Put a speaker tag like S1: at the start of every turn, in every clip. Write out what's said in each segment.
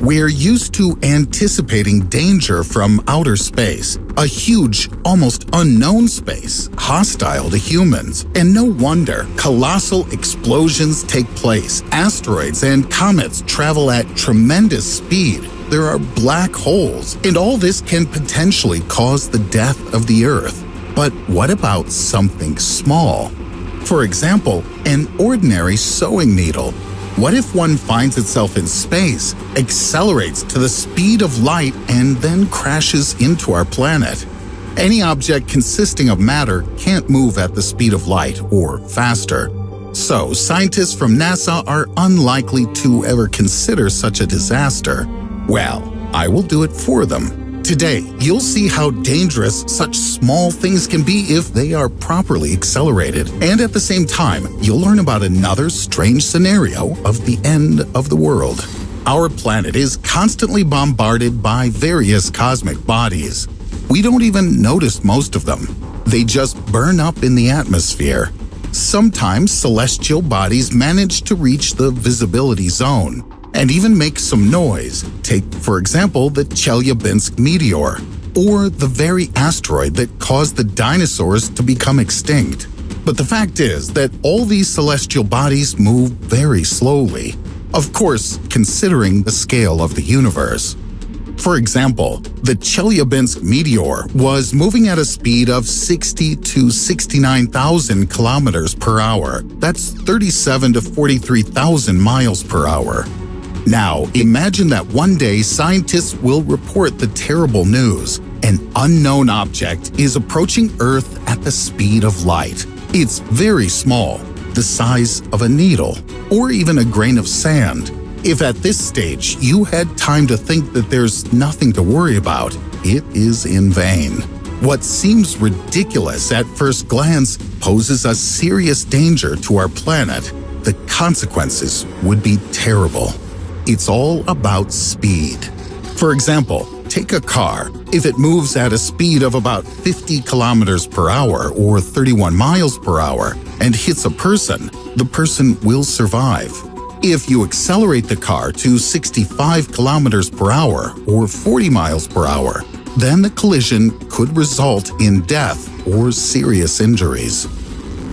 S1: We're used to anticipating danger from outer space, a huge, almost unknown space, hostile to humans. And no wonder colossal explosions take place. Asteroids and comets travel at tremendous speed. There are black holes, and all this can potentially cause the death of the Earth. But what about something small? For example, an ordinary sewing needle. What if one finds itself in space, accelerates to the speed of light, and then crashes into our planet? Any object consisting of matter can't move at the speed of light or faster. So, scientists from NASA are unlikely to ever consider such a disaster. Well, I will do it for them. Today, you'll see how dangerous such small things can be if they are properly accelerated. And at the same time, you'll learn about another strange scenario of the end of the world. Our planet is constantly bombarded by various cosmic bodies. We don't even notice most of them. They just burn up in the atmosphere. Sometimes celestial bodies manage to reach the visibility zone and even make some noise. Take, for example, the Chelyabinsk meteor, or the very asteroid that caused the dinosaurs to become extinct. But the fact is that all these celestial bodies move very slowly, of course, considering the scale of the universe. For example, the Chelyabinsk meteor was moving at a speed of 60 to 69,000 kilometers per hour. That's 37 to 43,000 miles per hour. Now, imagine that one day scientists will report the terrible news. An unknown object is approaching Earth at the speed of light. It's very small, the size of a needle, or even a grain of sand. If at this stage you had time to think that there's nothing to worry about, it is in vain. What seems ridiculous at first glance poses a serious danger to our planet. The consequences would be terrible. It's all about speed. For example, take a car. If it moves at a speed of about 50 kilometers per hour or 31 miles per hour and hits a person, the person will survive. If you accelerate the car to 65 kilometers per hour or 40 miles per hour, then the collision could result in death or serious injuries.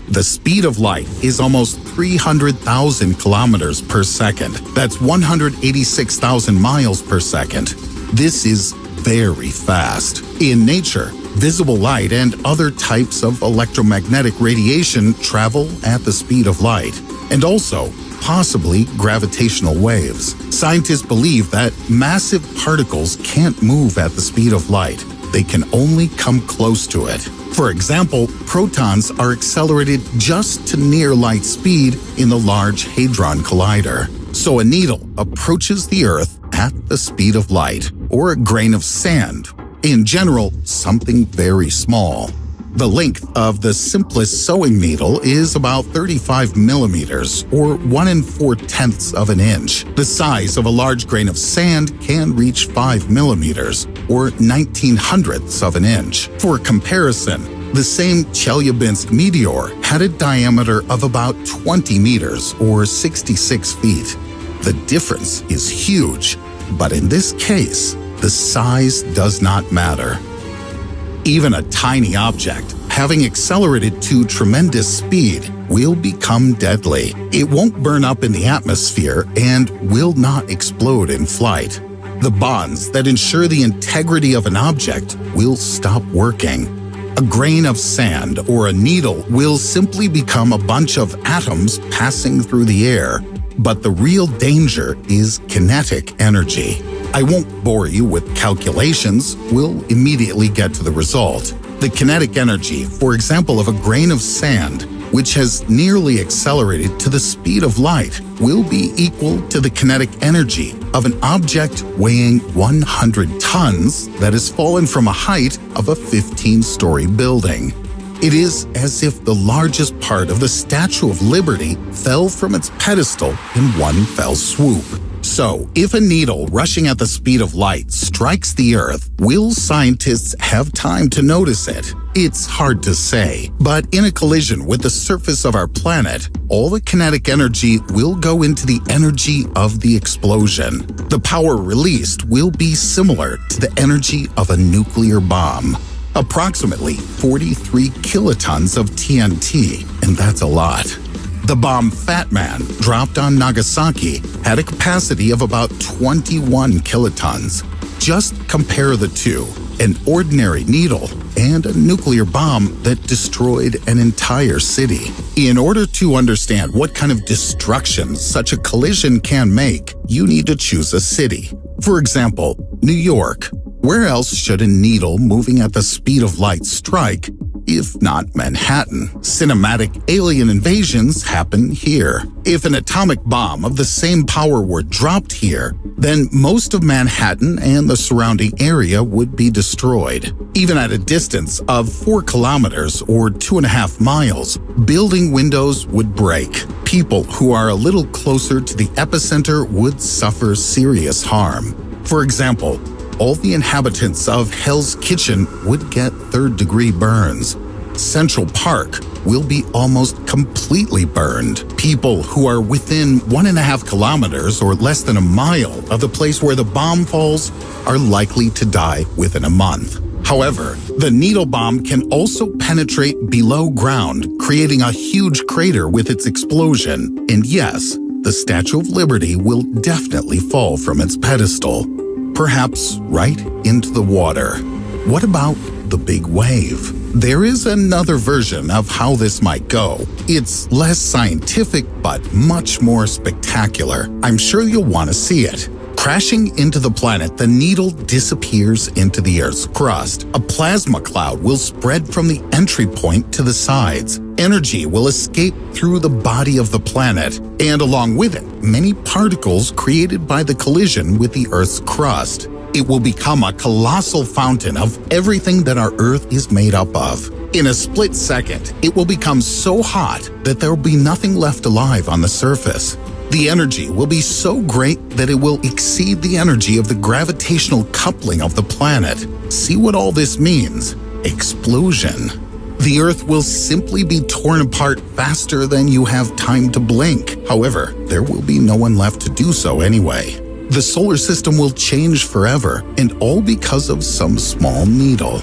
S1: The speed of light is almost 300,000 kilometers per second. That's 186,000 miles per second. This is very fast. In nature, visible light and other types of electromagnetic radiation travel at the speed of light, and also possibly gravitational waves. Scientists believe that massive particles can't move at the speed of light. They can only come close to it. For example, protons are accelerated just to near light speed in the Large Hadron Collider. So a needle approaches the Earth at the speed of light, or a grain of sand. In general, something very small. The length of the simplest sewing needle is about 35 millimeters, or 1 4/10 of an inch. The size of a large grain of sand can reach 5 millimeters, or 19/100ths of an inch. For comparison, the same Chelyabinsk meteor had a diameter of about 20 meters, or 66 feet. The difference is huge, but in this case, the size does not matter. Even a tiny object, having accelerated to tremendous speed, will become deadly. It won't burn up in the atmosphere and will not explode in flight. The bonds that ensure the integrity of an object will stop working. A grain of sand or a needle will simply become a bunch of atoms passing through the air. But the real danger is kinetic energy. I won't bore you with calculations, we'll immediately get to the result. The kinetic energy, for example, of a grain of sand, which has nearly accelerated to the speed of light, will be equal to the kinetic energy of an object weighing 100 tons that has fallen from a height of a 15-story building. It is as if the largest part of the Statue of Liberty fell from its pedestal in one fell swoop. So, if a needle rushing at the speed of light strikes the Earth, will scientists have time to notice it? It's hard to say, but in a collision with the surface of our planet, all the kinetic energy will go into the energy of the explosion. The power released will be similar to the energy of a nuclear bomb. Approximately 43 kilotons of TNT, and that's a lot. The bomb Fat Man, dropped on Nagasaki, had a capacity of about 21 kilotons. Just compare the two, an ordinary needle and a nuclear bomb that destroyed an entire city. In order to understand what kind of destruction such a collision can make, you need to choose a city. For example, New York. Where else should a needle moving at the speed of light strike, if not Manhattan? Cinematic alien invasions happen here. If an atomic bomb of the same power were dropped here, then most of Manhattan and the surrounding area would be destroyed. Even at a distance of 4 kilometers or 2.5 miles, building windows would break. People who are a little closer to the epicenter would suffer serious harm. For example, all the inhabitants of Hell's Kitchen would get third-degree burns. Central Park will be almost completely burned. People who are within 1.5 kilometers or less than a mile of the place where the bomb falls are likely to die within a month. However, the needle bomb can also penetrate below ground, creating a huge crater with its explosion. And yes, the Statue of Liberty will definitely fall from its pedestal. Perhaps right into the water. What about the big wave? There is another version of how this might go. It's less scientific, but much more spectacular. I'm sure you'll want to see it. Crashing into the planet, the needle disappears into the Earth's crust. A plasma cloud will spread from the entry point to the sides. Energy will escape through the body of the planet, and along with it, many particles created by the collision with the Earth's crust. It will become a colossal fountain of everything that our Earth is made up of. In a split second, it will become so hot that there will be nothing left alive on the surface. The energy will be so great that it will exceed the energy of the gravitational coupling of the planet. See what all this means? Explosion. The Earth will simply be torn apart faster than you have time to blink. However, there will be no one left to do so anyway. The solar system will change forever, and all because of some small needle.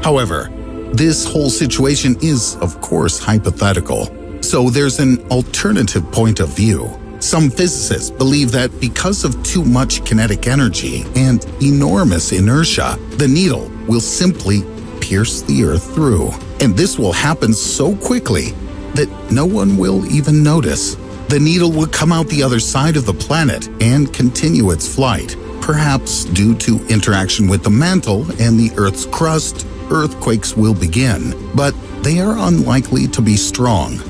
S1: However, this whole situation is, of course, hypothetical. So there's an alternative point of view. Some physicists believe that because of too much kinetic energy and enormous inertia, the needle will simply pierce the Earth through. And this will happen so quickly that no one will even notice. The needle will come out the other side of the planet and continue its flight. Perhaps due to interaction with the mantle and the Earth's crust, earthquakes will begin, but they are unlikely to be strong.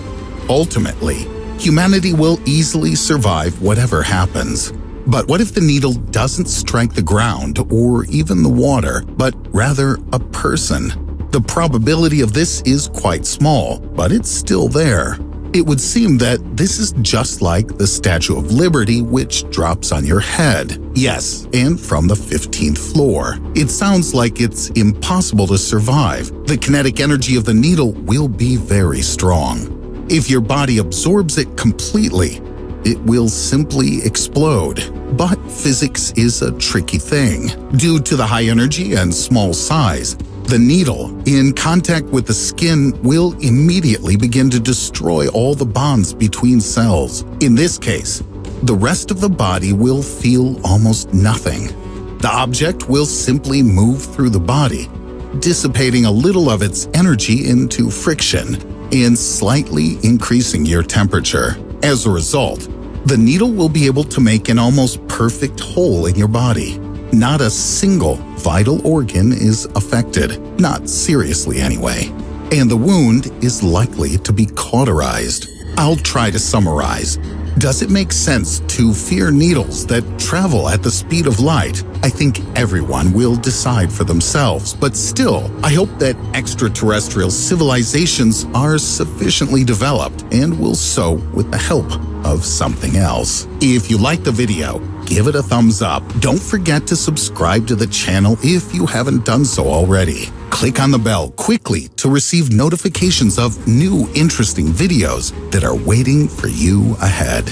S1: Ultimately, humanity will easily survive whatever happens. But what if the needle doesn't strike the ground or even the water, but rather a person? The probability of this is quite small, but it's still there. It would seem that this is just like the Statue of Liberty, which drops on your head. Yes, and from the 15th floor. It sounds like it's impossible to survive. The kinetic energy of the needle will be very strong. If your body absorbs it completely, it will simply explode. But physics is a tricky thing. Due to the high energy and small size, the needle, in contact with the skin, will immediately begin to destroy all the bonds between cells. In this case, the rest of the body will feel almost nothing. The object will simply move through the body, dissipating a little of its energy into friction and slightly increasing your temperature. As a result, the needle will be able to make an almost perfect hole in your body. Not a single vital organ is affected, not seriously anyway, and the wound is likely to be cauterized. I'll try to summarize. Does it make sense to fear needles that travel at the speed of light? I think everyone will decide for themselves, but still, I hope that extraterrestrial civilizations are sufficiently developed and will so with the help of something else. If you liked the video, give it a thumbs up. Don't forget to subscribe to the channel if you haven't done so already. Click on the bell quickly to receive notifications of new interesting videos that are waiting for you ahead.